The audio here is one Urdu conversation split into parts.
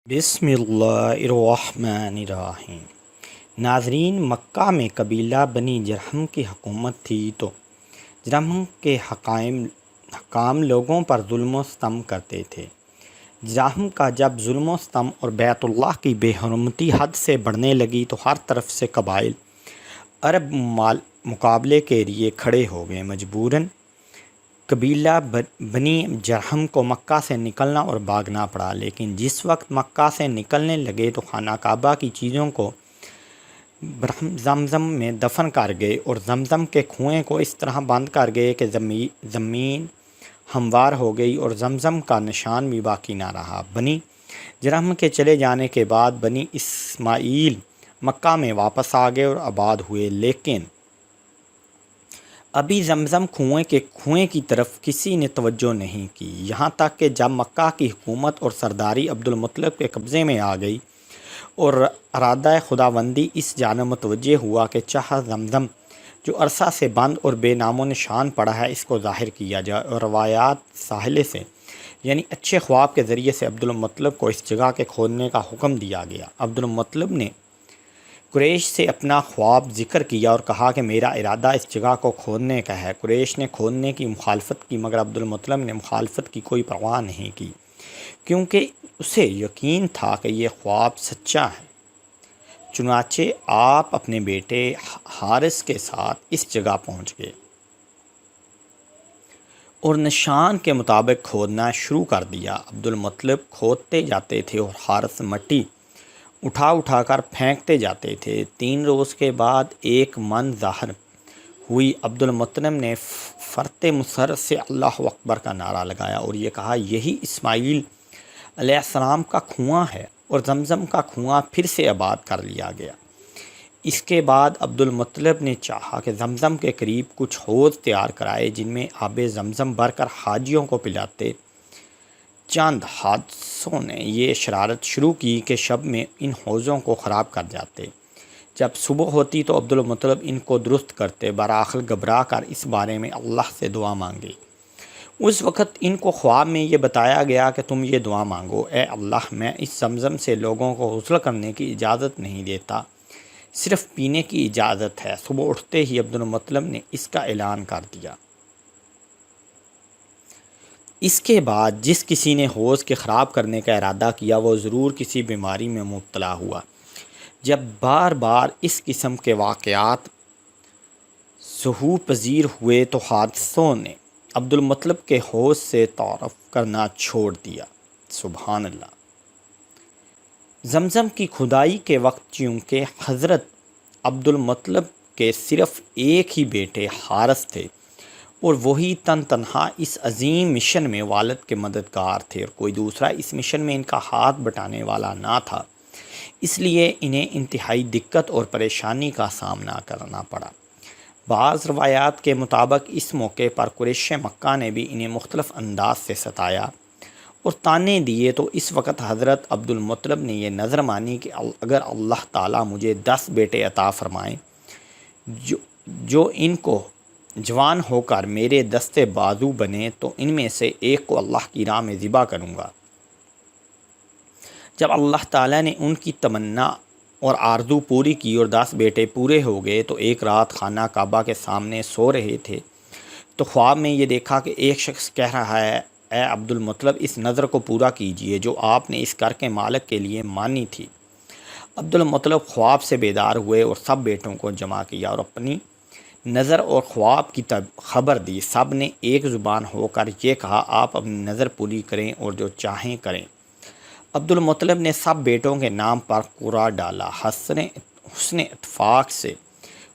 بسم اللہ الرحمن الرحیم۔ ناظرین، مکہ میں قبیلہ بنی جرہم کی حکومت تھی تو جرہم کے حکام لوگوں پر ظلم و ستم کرتے تھے۔ جرہم کا جب ظلم و ستم اور بیت اللہ کی بے حرمتی حد سے بڑھنے لگی تو ہر طرف سے قبائل عرب مقابلے کے لیے کھڑے ہو گئے۔ مجبوراً قبیلہ بنی جرہم کو مکہ سے نکلنا اور بھاگنا پڑا، لیکن جس وقت مکہ سے نکلنے لگے تو خانہ کعبہ کی چیزوں کو زمزم میں دفن کر گئے اور زمزم کے کنویں کو اس طرح بند کر گئے کہ زمین ہموار ہو گئی اور زمزم کا نشان بھی باقی نہ رہا۔ بنی جرہم کے چلے جانے کے بعد بنی اسماعیل مکہ میں واپس آ گئے اور آباد ہوئے، لیکن ابھی زمزم کنویں کی طرف کسی نے توجہ نہیں کی، یہاں تک کہ جب مکہ کی حکومت اور سرداری عبد المطلب کے قبضے میں آ گئی اور ارادہ خداوندی اس جانب متوجہ ہوا کہ چاہے زمزم جو عرصہ سے بند اور بے نام و نشان پڑا ہے اس کو ظاہر کیا جائے، اور روایات ساحلے سے یعنی اچھے خواب کے ذریعے سے عبد المطلب کو اس جگہ کے کھودنے کا حکم دیا گیا۔ عبد المطلب نے قریش سے اپنا خواب ذکر کیا اور کہا کہ میرا ارادہ اس جگہ کو کھودنے کا ہے۔ قریش نے کھودنے کی مخالفت کی، مگر عبد المطلب نے مخالفت کی کوئی پرواہ نہیں کی، کیونکہ اسے یقین تھا کہ یہ خواب سچا ہے۔ چنانچہ آپ اپنے بیٹے حارث کے ساتھ اس جگہ پہنچ گئے اور نشان کے مطابق کھودنا شروع کر دیا۔ عبد المطلب کھودتے جاتے تھے اور حارث مٹی اٹھا کر پھینکتے جاتے تھے۔ 3 روز کے بعد ایک من ظاہر ہوئی۔ عبد المطلب نے فرت مسر سے اللہ اکبر کا نعرہ لگایا اور یہ کہا، یہی اسماعیل علیہ السلام کا کنواں ہے، اور زمزم کا کنواں پھر سے آباد کر لیا گیا۔ اس کے بعد عبد المطلب نے چاہا کہ زمزم کے قریب کچھ حوض تیار کرائے جن میں آب زمزم بھر کر حاجیوں کو پلاتے۔ چند حادثوں نے یہ شرارت شروع کی کہ شب میں ان حوضوں کو خراب کر جاتے، جب صبح ہوتی تو عبد المطلب ان کو درست کرتے۔ بآخر گھبرا کر اس بارے میں اللہ سے دعا مانگی۔ اس وقت ان کو خواب میں یہ بتایا گیا کہ تم یہ دعا مانگو، اے اللہ، میں اس زمزم سے لوگوں کو غسل کرنے کی اجازت نہیں دیتا، صرف پینے کی اجازت ہے۔ صبح اٹھتے ہی عبد المطلب نے اس کا اعلان کر دیا۔ اس کے بعد جس کسی نے حوض کے خراب کرنے کا ارادہ کیا وہ ضرور کسی بیماری میں مبتلا ہوا۔ جب بار بار اس قسم کے واقعات ظہور پذیر ہوئے تو حادثوں نے عبد المطلب کے حوض سے تعارف کرنا چھوڑ دیا۔ سبحان اللہ۔ زمزم کی کھدائی کے وقت چونکہ حضرت عبد المطلب کے صرف ایک ہی بیٹے حارث تھے اور وہی تنہا اس عظیم مشن میں والد کے مددگار تھے اور کوئی دوسرا اس مشن میں ان کا ہاتھ بٹانے والا نہ تھا، اس لیے انہیں انتہائی دقت اور پریشانی کا سامنا کرنا پڑا۔ بعض روایات کے مطابق اس موقع پر قریش مکہ نے بھی انہیں مختلف انداز سے ستایا اور طعنے دیے، تو اس وقت حضرت عبد المطلب نے یہ نظر مانی کہ اگر اللہ تعالیٰ مجھے 10 بیٹے عطا فرمائیں جو ان کو جوان ہو کر میرے دستے بازو بنے تو ان میں سے ایک کو اللہ کی راہ میں ذبح کروں گا۔ جب اللہ تعالیٰ نے ان کی تمنا اور آرزو پوری کی اور 10 بیٹے پورے ہو گئے تو ایک رات خانہ کعبہ کے سامنے سو رہے تھے تو خواب میں یہ دیکھا کہ ایک شخص کہہ رہا ہے، اے عبد المطلب، اس نظر کو پورا کیجئے جو آپ نے اس گھر کے مالک کے لیے مانی تھی۔ عبد المطلب خواب سے بیدار ہوئے اور سب بیٹوں کو جمع کیا اور اپنی نظر اور خواب کی خبر دی۔ سب نے ایک زبان ہو کر یہ کہا، آپ اپنی نظر پوری کریں اور جو چاہیں کریں۔ عبد المطلب نے سب بیٹوں کے نام پر قرعہ ڈالا۔ حسن اتفاق سے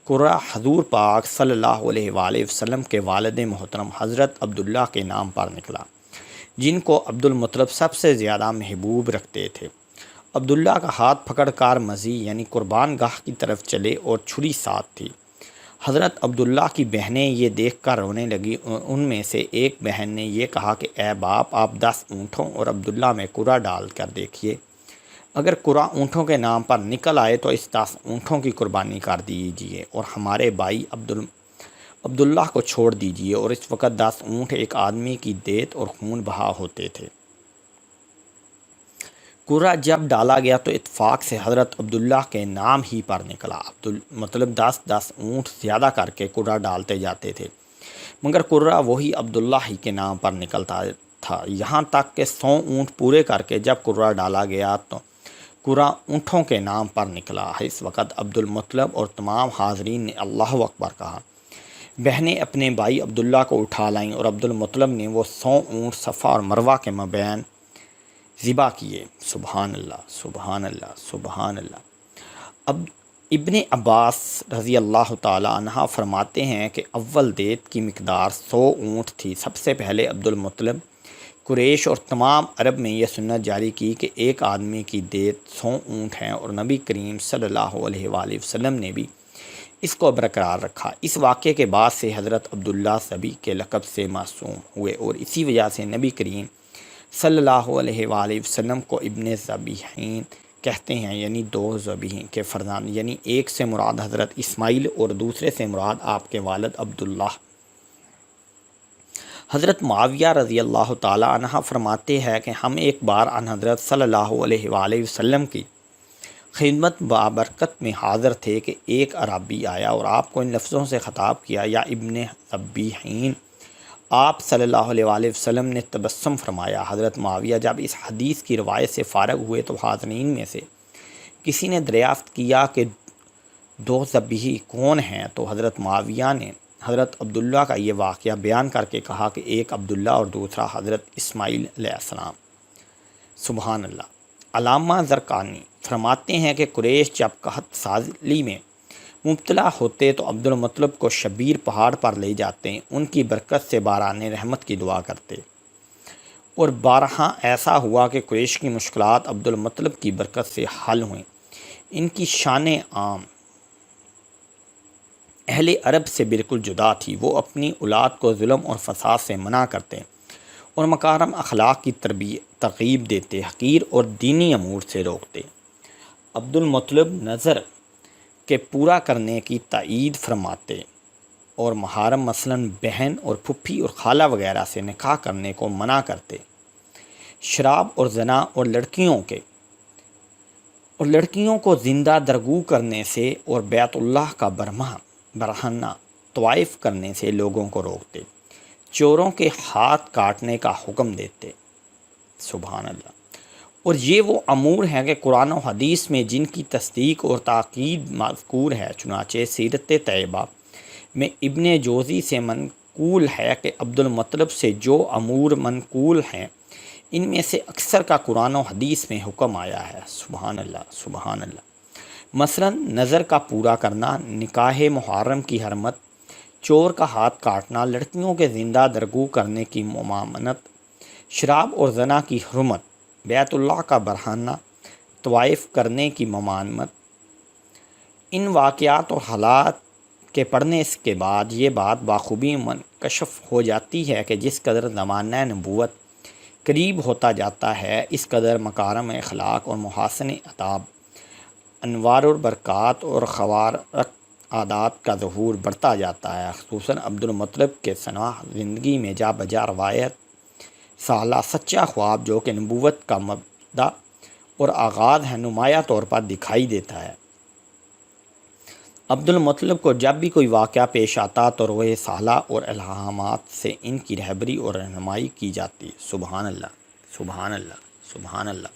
قرعہ حضور پاک صلی اللہ علیہ وآلہ وسلم کے والد محترم حضرت عبداللہ کے نام پر نکلا، جن کو عبد المطلب سب سے زیادہ محبوب رکھتے تھے۔ عبداللہ کا ہاتھ پکڑ کر مزی یعنی قربان گاہ کی طرف چلے اور چھری ساتھ تھی۔ حضرت عبداللہ کی بہنیں یہ دیکھ کر رونے لگی۔ ان میں سے ایک بہن نے یہ کہا کہ اے باپ، آپ 10 اونٹوں اور عبداللہ میں قرعہ ڈال کر دیکھیے، اگر قرعہ اونٹوں کے نام پر نکل آئے تو اس 10 اونٹوں کی قربانی کر دیجیے اور ہمارے بھائی عبداللہ کو چھوڑ دیجیے۔ اور اس وقت 10 اونٹ ایک آدمی کی دیت اور خون بہا ہوتے تھے۔ قرہ جب ڈالا گیا تو اتفاق سے حضرت عبداللہ کے نام ہی پر نکلا۔ مطلب 10 اونٹ زیادہ کر کے قرہ ڈالتے جاتے تھے، مگر قرہ وہی عبداللہ ہی کے نام پر نکلتا تھا، یہاں تک کہ 100 اونٹ پورے کر کے جب قرہ ڈالا گیا تو قرہ اونٹوں کے نام پر نکلا۔ اس وقت عبد المطلب اور تمام حاضرین نے اللہ اکبر کہا۔ بہنیں اپنے بھائی عبداللہ کو اٹھا لائیں اور عبد المطلب نے وہ 100 اونٹ صفا اور مروہ کے مابین ذبح کیے۔ سبحان اللہ، سبحان اللہ، سبحان اللہ۔ اب ابن عباس رضی اللہ تعالی عنہ فرماتے ہیں کہ اول دیت کی مقدار 100 اونٹ تھی۔ سب سے پہلے عبد المطلب، قریش اور تمام عرب میں یہ سنت جاری کی کہ ایک آدمی کی دیت 100 اونٹ ہیں، اور نبی کریم صلی اللہ علیہ وآلہ وسلم نے بھی اس کو برقرار رکھا۔ اس واقعے کے بعد سے حضرت عبداللہ ذبی کے لقب سے معصوم ہوئے، اور اسی وجہ سے نبی کریم صلی اللہ علیہ وآلہ وسلم کو ابن ذبیحین کہتے ہیں، یعنی 2 ذبیحین کے فرزند، یعنی ایک سے مراد حضرت اسماعیل اور دوسرے سے مراد آپ کے والد عبداللہ۔ حضرت معاویہ رضی اللہ تعالی عنہ فرماتے ہیں کہ ہم ایک بار ان حضرت صلی اللہ علیہ وآلہ وسلم کی خدمت بابرکت میں حاضر تھے کہ ایک عربی آیا اور آپ کو ان لفظوں سے خطاب کیا، یا ابن ذبیحین۔ آپ صلی اللہ علیہ وآلہ وسلم نے تبسم فرمایا۔ حضرت معاویہ جب اس حدیث کی روایت سے فارغ ہوئے تو حاضرین میں سے کسی نے دریافت کیا کہ 2 ذبیح کون ہیں؟ تو حضرت معاویہ نے حضرت عبداللہ کا یہ واقعہ بیان کر کے کہا کہ ایک عبداللہ اور دوسرا حضرت اسماعیل علیہ السلام۔ سبحان اللہ۔ علامہ زرقانی فرماتے ہیں کہ قریش جب قحط سالی میں مبتلا ہوتے تو عبد المطلب کو شبیر پہاڑ پر لے جاتے، ان کی برکت سے باران رحمت کی دعا کرتے، اور بارہا ایسا ہوا کہ قریش کی مشکلات عبد المطلب کی برکت سے حل ہوئیں۔ ان کی شان عام اہل عرب سے بالکل جدا تھی، وہ اپنی اولاد کو ظلم اور فساد سے منع کرتے اور مکارم اخلاق کی ترغیب دیتے، حقیر اور دینی امور سے روکتے۔ عبد المطلب نظر کے پورا کرنے کی تائید فرماتے اور محارم مثلاً بہن اور پھپھی اور خالہ وغیرہ سے نکاح کرنے کو منع کرتے، شراب اور زنا اور لڑکیوں کو زندہ درگو کرنے سے اور بیت اللہ کا برہنہ طواف کرنے سے لوگوں کو روکتے، چوروں کے ہاتھ کاٹنے کا حکم دیتے۔ سبحان اللہ۔ اور یہ وہ امور ہیں کہ قرآن و حدیث میں جن کی تصدیق اور تاکید مذکور ہے، چنانچہ سیرت طیبہ میں ابن جوزی سے منقول ہے کہ عبد المطلب سے جو امور منقول ہیں ان میں سے اکثر کا قرآن و حدیث میں حکم آیا ہے۔ سبحان اللہ، سبحان اللہ۔ مثلاً نظر کا پورا کرنا، نکاح محرم کی حرمت، چور کا ہاتھ کاٹنا، لڑکیوں کے زندہ درگو کرنے کی ممانعت، شراب اور زنا کی حرمت، بیت اللہ کا برہنہ طواف کرنے کی ممانعت۔ ان واقعات اور حالات کے پڑھنے کے بعد یہ بات بخوبی منکشف ہو جاتی ہے کہ جس قدر زمانہ نبوت قریب ہوتا جاتا ہے، اس قدر مکارم اخلاق اور محاسن آداب، انوار اور برکات اور خوارق عادات کا ظہور بڑھتا جاتا ہے۔ خصوصاً عبد المطلب کے سناح زندگی میں جا بجا روایت سالہ سچا خواب جو کہ نبوت کا مبدا اور آغاز ہے، نمایاں طور پر دکھائی دیتا ہے۔ عبد المطلب کو جب بھی کوئی واقعہ پیش آتا تو روئے سالہ اور الہامات سے ان کی رہبری اور رہنمائی کی جاتی۔ سبحان اللہ، سبحان اللہ، سبحان اللہ۔